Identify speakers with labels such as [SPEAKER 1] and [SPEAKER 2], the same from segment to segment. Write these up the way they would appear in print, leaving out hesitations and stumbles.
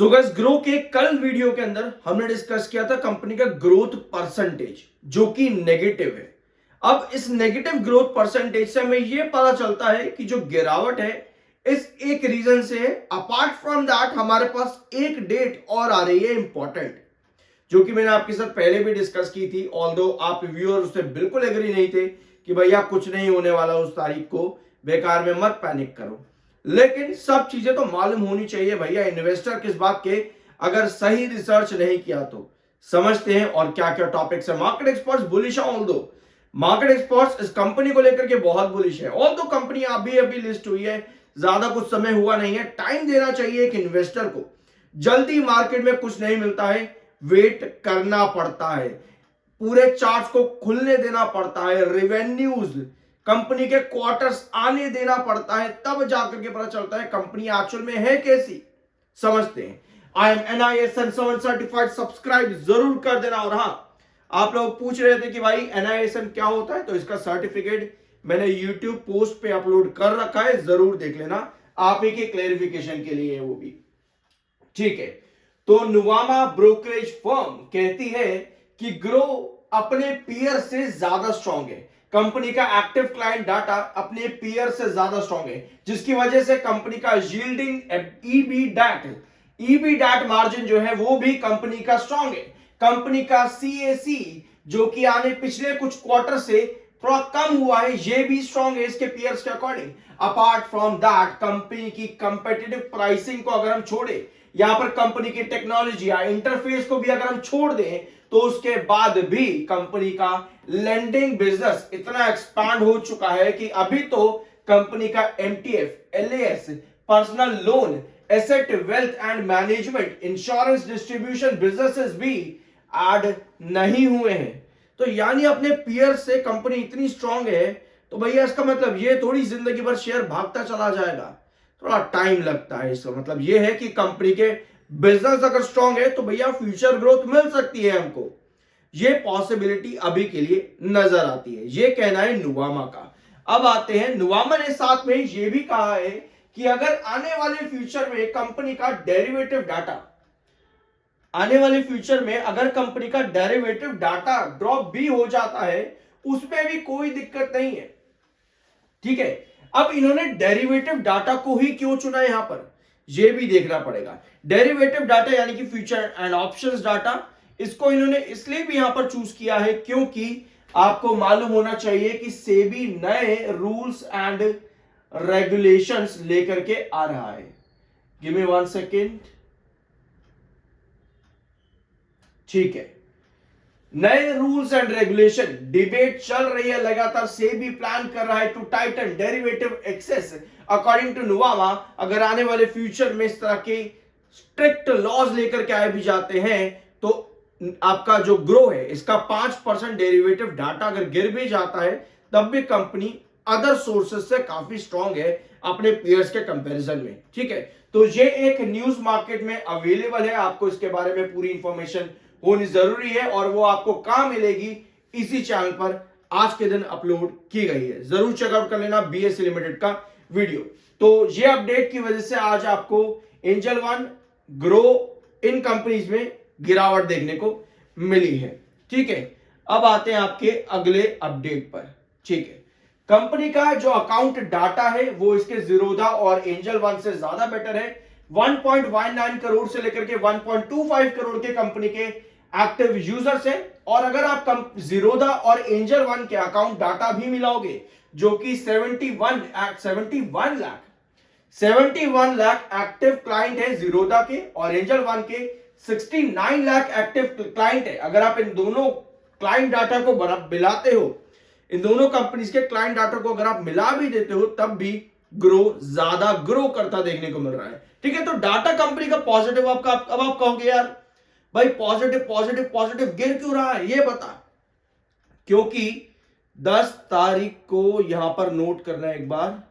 [SPEAKER 1] So guys, grow के कल video के अंदर हमने डिस्कस किया था कंपनी का ग्रोथ परसेंटेज जो कि नेगेटिव है। अब इस नेगेटिव ग्रोथ परसेंटेज से हमें यह पता चलता है कि जो गिरावट है इस एक रीजन से है। अपार्ट फ्रॉम दैट हमारे पास एक डेट और आ रही है इंपॉर्टेंट, जो कि मैंने आपके साथ पहले भी डिस्कस की थी। ऑल्दो आप व्यूअर उससे बिल्कुल एग्री नहीं थे कि भैया कुछ नहीं होने वाला उस तारीख को, बेकार में मत पैनिक करो। लेकिन सब चीजें तो मालूम होनी चाहिए भैया, इन्वेस्टर किस बात के, अगर सही रिसर्च नहीं किया तो। समझते हैं और क्या क्या टॉपिक्स है। मार्केट एक्सपर्ट्स बुलिश है, ऑल्दो मार्केट एक्सपर्ट्स इस कंपनी को लेकर के बहुत बुलिश है। ऑल्दो कंपनी अभी अभी लिस्ट हुई है, ज्यादा कुछ समय हुआ नहीं है, टाइम देना चाहिए एक इन्वेस्टर को। जल्दी मार्केट में कुछ नहीं मिलता है, वेट करना पड़ता है, पूरे चार्ट्स को खुलने देना पड़ता है, रेवेन्यूज कंपनी के क्वार्टर्स आने देना पड़ता है, तब जाकर के पता चलता है कंपनी एक्चुअल में है कैसी। समझते हैं। I am NISN 7 certified, subscribe जरूर कर देना। और हाँ, आप लोग पूछ रहे थे कि भाई NISN क्या होता है, तो इसका सर्टिफिकेट मैंने YouTube पोस्ट पे अपलोड कर रखा है, जरूर देख लेना, आप ही के क्लेरिफिकेशन के लिए है वो भी। ठीक है, तो नुवामा ब्रोकरेज फर्म कहती है कि ग्रो अपने पीयर से ज्यादा स्ट्रांग है। कंपनी का एक्टिव क्लाइंट डाटा अपने पीयर से ज्यादा स्ट्रांग है, जिसकी वजह से कंपनी का यील्डिंग ईबीडैट मार्जिन जो है वो भी कंपनी का स्ट्रांग है। कंपनी का CAC जो कि आने पिछले कुछ क्वार्टर से थोड़ा कम हुआ है, ये भी स्ट्रांग है इसके पीयर्स के according. Apart from that company की कंपेटिटिव प्राइसिंग को अगर हम छोड़े, यहां पर कंपनी की टेक्नोलॉजी या इंटरफेस को भी अगर हम छोड़ दें, तो उसके बाद भी कंपनी का लेंडिंग बिजनेस इतना एक्सपांड हो चुका है कि अभी तो कंपनी का MTF, LAS, personal loan, asset wealth and management, insurance distribution businesses भी ऐड नहीं हुए हैं। तो यानी अपने पीयर से कंपनी इतनी स्ट्रांग है, तो भैया इसका मतलब ये थोड़ी जिंदगी भर शेयर भागता चला जाएगा, थोड़ा टाइम लगता है। इसका मतलब ये है कि कंपनी के बिजनेस अगर स्ट्रांग है तो भैया फ्यूचर ग्रोथ मिल सकती है हमको, ये पॉसिबिलिटी अभी के लिए नजर आती है। ये कहना है नुवामा का। अब आते हैं, नुवामा ने साथ में ये भी कहा है कि अगर आने वाले फ्यूचर में कंपनी का डेरिवेटिव डाटा, आने वाले फ्यूचर में अगर कंपनी का डेरिवेटिव डाटा ड्रॉप भी हो जाता है, उसमें भी कोई दिक्कत नहीं है। ठीक है, अब इन्होंने डेरिवेटिव डाटा को ही क्यों चुना यहां पर, यह भी देखना पड़ेगा। डेरिवेटिव डाटा यानी कि फ्यूचर एंड ऑप्शंस डाटा, इसको इन्होंने इसलिए भी यहां पर चूज किया है क्योंकि आपको मालूम होना चाहिए कि सेबी नए रूल्स एंड रेगुलेशंस लेकर के आ रहा है। Give me 1 second. ठीक है, नए रूल्स एंड रेगुलेशन डिबेट चल रही है लगातार। सेबी प्लान कर रहा है to tighten derivative access. According to Nuvama, अगर आने वाले फ्यूचर में इस तरह के स्ट्रिक्ट लॉज लेकर के आए भी जाते हैं, तो आपका जो ग्रो है इसका 5% डेरिवेटिव डाटा अगर गिर भी जाता है, तब भी कंपनी अदर सोर्सेस से काफी स्ट्रांग है अपने पीयर्स के कंपैरिजन में। ठीक है, तो ये एक न्यूज मार्केट में अवेलेबल है, आपको इसके बारे में पूरी इंफॉर्मेशन होनी जरूरी है, और वो आपको कहां मिलेगी, इसी चैनल पर आज के दिन अपलोड की गई है। जरूर चेकआउट कर लेना BSE लिमिटेड का वीडियो। तो ये अपडेट की वजह से आज आपको एंजल वन, ग्रो, इन कंपनीज में गिरावट देखने को मिली है। ठीक है, अब आते हैं आपके अगले अपडेट पर। ठीक है, कंपनी का जो अकाउंट डाटा है वो इसके जीरोधा और एंजल वन से ज्यादा बेटर है। 1.19 करोड़ से लेकर के 1.25 करोड़ के कंपनी के एक्टिव यूजर्स हैं, और अगर आप जीरोधा और एंजल वन के अकाउंट डाटा भी मिलाओगे, जो कि 71 लाख एक्टिव क्लाइंट है जीरोधा के, और एंजल वन के 69 लाख एक्टिव क्लाइंट है। अगर आप इन दोनों क्लाइंट डाटा को मिलाते हो, इन दोनों कंपनीज के क्लाइंट डाटा को अगर आप मिला भी देते हो, तब भी ग्रो ज्यादा ग्रो करता देखने को मिल रहा है। ठीक है, तो डाटा कंपनी का पॉजिटिव। अब आप कहोगे यार भाई पॉजिटिव पॉजिटिव पॉजिटिव गिर क्यों रहा है, ये बता। क्योंकि 10 तारीख को यहां पर नोट करना है एक बार।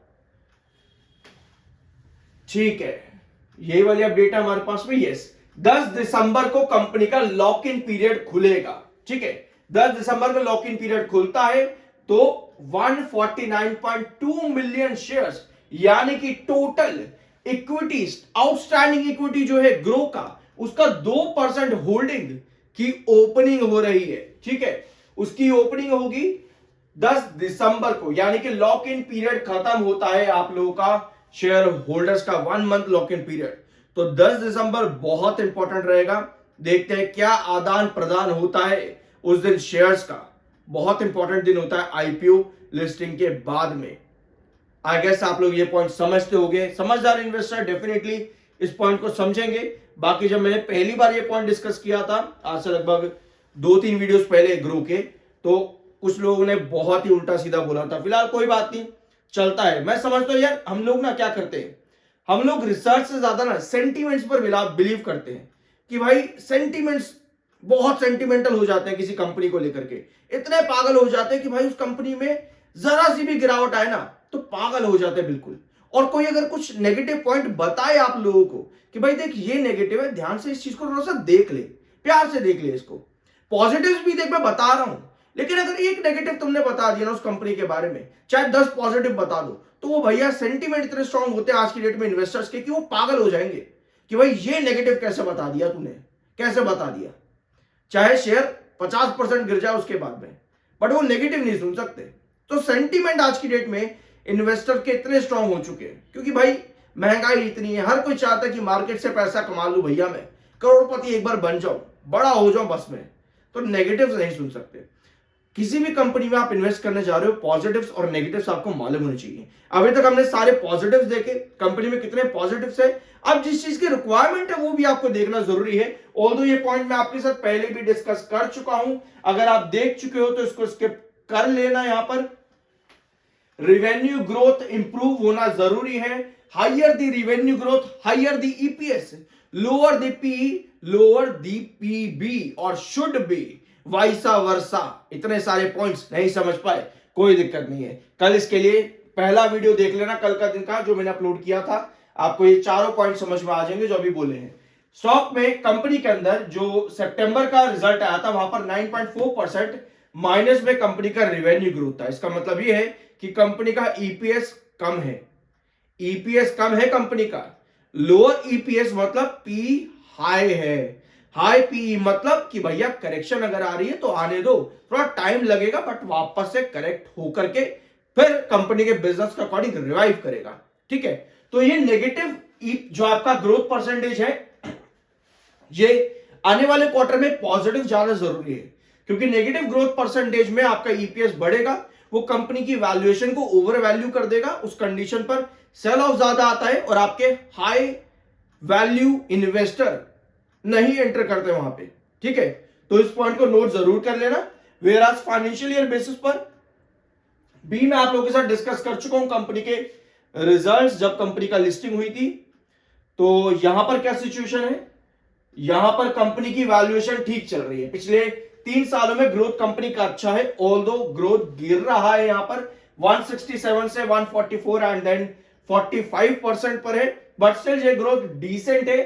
[SPEAKER 1] ठीक है, ये वाली अपडेट है हमारे पास में। यस, 10 दिसंबर को कंपनी का लॉक इन पीरियड खुलेगा। ठीक है, 10 दिसंबर को लॉक इन पीरियड खुलता है, तो 149.2 मिलियन शेयर्स यानी कि टोटल इक्विटी, आउटस्टैंडिंग इक्विटी जो है ग्रो का, उसका 2% होल्डिंग की ओपनिंग हो रही है। ठीक है, उसकी ओपनिंग होगी 10 दिसंबर को, यानी कि लॉक इन पीरियड खत्म होता है आप लोगों का शेयर होल्डर्स का 1 मंथ लॉक इन पीरियड। तो 10 दिसंबर बहुत इंपॉर्टेंट रहेगा। देखते हैं क्या आदान प्रदान होता है उस दिन शेयर्स का। बहुत इंपॉर्टेंट दिन होता है आईपीओ लिस्टिंग के बाद में। आई गेस आप लोग ये पॉइंट समझते होंगे। समझदार इन्वेस्टर डेफिनेटली इस पॉइंट को समझेंगे। बाकी जब मैंने पहली बार ये पॉइंट डिस्कस किया था आज से लगभग 2-3 वीडियोस पहले ग्रो के, तो कुछ लोगों ने बहुत ही उल्टा सीधा बोला था। फिलहाल कोई बात नहीं, चलता है। मैं समझता हूं यार, हम लोग ना क्या करते हैं, हम लोग रिसर्च से ज्यादा ना सेंटीमेंट्स पर बिलीव करते हैं कि भाई सेंटीमेंट्स, बहुत सेंटिमेंटल हो जाते हैं किसी कंपनी को लेकर के, इतने पागल हो जाते हैं कि भाई उस कंपनी में जरा सी भी गिरावट आए ना तो पागल हो जाते हैं बिल्कुल। और कोई अगर कुछ नेगेटिव पॉइंट बताए आप लोगों को कि भाई देख ये नेगेटिव है, ध्यान से इस चीज को थोड़ा सा देख ले, प्यार से देख ले इसको। पॉजिटिव्स भी देख मैं बता रहा हूं, लेकिन अगर एक नेगेटिव तुमने बता दिया ना उस कंपनी के बारे में, चाहे 10 पॉजिटिव बता दो, तो वो भैया सेंटीमेंट इतने स्ट्रांग होते हैं आज की डेट में इन्वेस्टर्स के कि वो पागल हो जाएंगे कि भाई ये नेगेटिव कैसे बता दिया तूने, कैसे बता दिया। चाहे शेयर 50% गिर जाए उसके बाद में, बट वो नेगेटिव नहीं सुन सकते। तो सेंटीमेंट आज की डेट में इन्वेस्टर के इतने स्ट्रांग हो चुके हैं क्योंकि भाई महंगाई इतनी है, हर कोई चाहता है कि मार्केट से पैसा कमा लूं भैया, मैं करोड़पति एक बार बन जाऊं, बड़ा हो जाऊं बस में। तो नेगेटिव्स नहीं सुन सकते। किसी भी कंपनी में आप इन्वेस्ट करने जा रहे हो, पॉजिटिव्स और नेगेटिव्स आपको मालूम होने चाहिए। अभी तक हमने सारे पॉजिटिव्स देखे, कंपनी में कितने पॉजिटिव्स है। अब जिस चीज की रिक्वायरमेंट है वो भी आपको देखना जरूरी है। ऑल्दो ये पॉइंट मैं आपके साथ पहले भी डिस्कस कर चुका हूं, अगर आप देख चुके हो तो इसको स्किप कर लेना। यहां पर रेवेन्यू ग्रोथ इंप्रूव होना जरूरी है। Higher the revenue growth, higher the EPS, lower the P, lower the PB और शुड बी वाइसा वर्सा। इतने सारे पॉइंट्स नहीं समझ पाए, कोई दिक्कत नहीं है। कल इसके लिए पहला वीडियो देख लेना, कल का दिन का जो मैंने अपलोड किया था, आपको ये चारों पॉइंट समझ में आ जाएंगे जो अभी बोले हैं। स्टॉक में कंपनी के अंदर जो सितंबर का रिजल्ट आया था वहां पर 9.4% माइनस में कंपनी का रेवेन्यू ग्रोथ था। इसका मतलब ये है कि कंपनी का ईपीएस कम है, ईपीएस कम है कंपनी का। लोअर ईपीएस मतलब पी हाई है, हाई पी मतलब कि भैया करेक्शन अगर आ रही है तो आने दो, थोड़ा टाइम लगेगा बट वापस से करेक्ट होकर के फिर कंपनी के बिजनेस के अकॉर्डिंग रिवाइव करेगा। ठीक है, तो ये नेगेटिव जो आपका ग्रोथ परसेंटेज है, ये आने वाले क्वार्टर में पॉजिटिव ज्यादा जरूरी है क्योंकि नेगेटिव ग्रोथ परसेंटेज में आपका ईपीएस बढ़ेगा, वो कंपनी की वैल्यूएशन को ओवर वैल्यू कर देगा। उस कंडीशन पर सेल ऑफ ज्यादा आता है और आपके हाई वैल्यू इन्वेस्टर नहीं एंटर करते वहां पे। ठीक है, तो इस पॉइंट को नोट जरूर कर लेना। वेयर आज फाइनेंशियल ईयर बेसिस पर भी मैं आप लोगों के साथ डिस्कस कर चुका हूं कंपनी के रिजल्ट्स। जब कंपनी का लिस्टिंग हुई थी तो यहां पर क्या सिचुएशन है, यहां पर कंपनी की वैल्यूएशन ठीक चल रही है। पिछले 3 सालों में ग्रोथ कंपनी का अच्छा है, ऑल्दो ग्रोथ गिर रहा है यहां पर 167 से 144 एंड देन 45% पर है, बट स्टिल ये ग्रोथ डिसेंट है।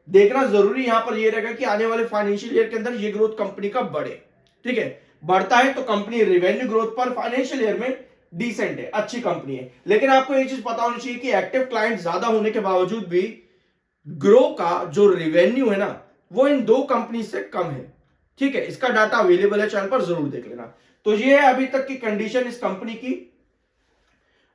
[SPEAKER 1] देखना जरूरी यहां पर यह रहेगा कि आने वाले फाइनेंशियल ईयर के अंदर ये ग्रोथ कंपनी का बढ़े। ठीक है, बढ़ता है तो कंपनी रेवेन्यू ग्रोथ पर फाइनेंशियल ईयर में डिसेंट है, अच्छी कंपनी है। लेकिन आपको ये चीज पता होनी चाहिए कि एक्टिव क्लाइंट ज्यादा होने के बावजूद भी ग्रो का जो रेवेन्यू है ना वो इन दो कंपनी से कम है। ठीक है, इसका डाटा अवेलेबल है चैनल पर, जरूर देख लेना। तो ये है अभी तक की कंडीशन इस कंपनी की,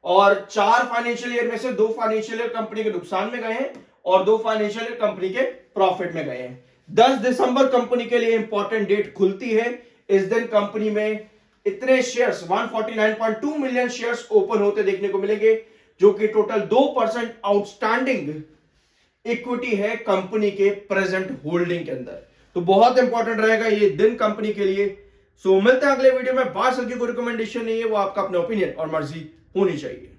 [SPEAKER 1] और 4 फाइनेंशियल ईयर में से 2 फाइनेंशियल ईयर कंपनी के नुकसान में गए हैं और 2 फाइनेंशियल ईयर कंपनी के प्रॉफिट में गए हैं। 10 दिसंबर कंपनी के लिए इंपॉर्टेंट डेट खुलती है। इस दिन कंपनी में इतने शेयर्स 149.2 मिलियन शेयर्स ओपन होते देखने को मिलेंगे, जो कि टोटल 2% आउटस्टैंडिंग इक्विटी है कंपनी के प्रेजेंट होल्डिंग के अंदर। तो बहुत इंपॉर्टेंट रहेगा ये दिन कंपनी के लिए। सो मिलते हैं अगले वीडियो में। बात की कोई रिकमेंडेशन नहीं है, वो आपका अपना ओपिनियन और मर्जी होनी चाहिए।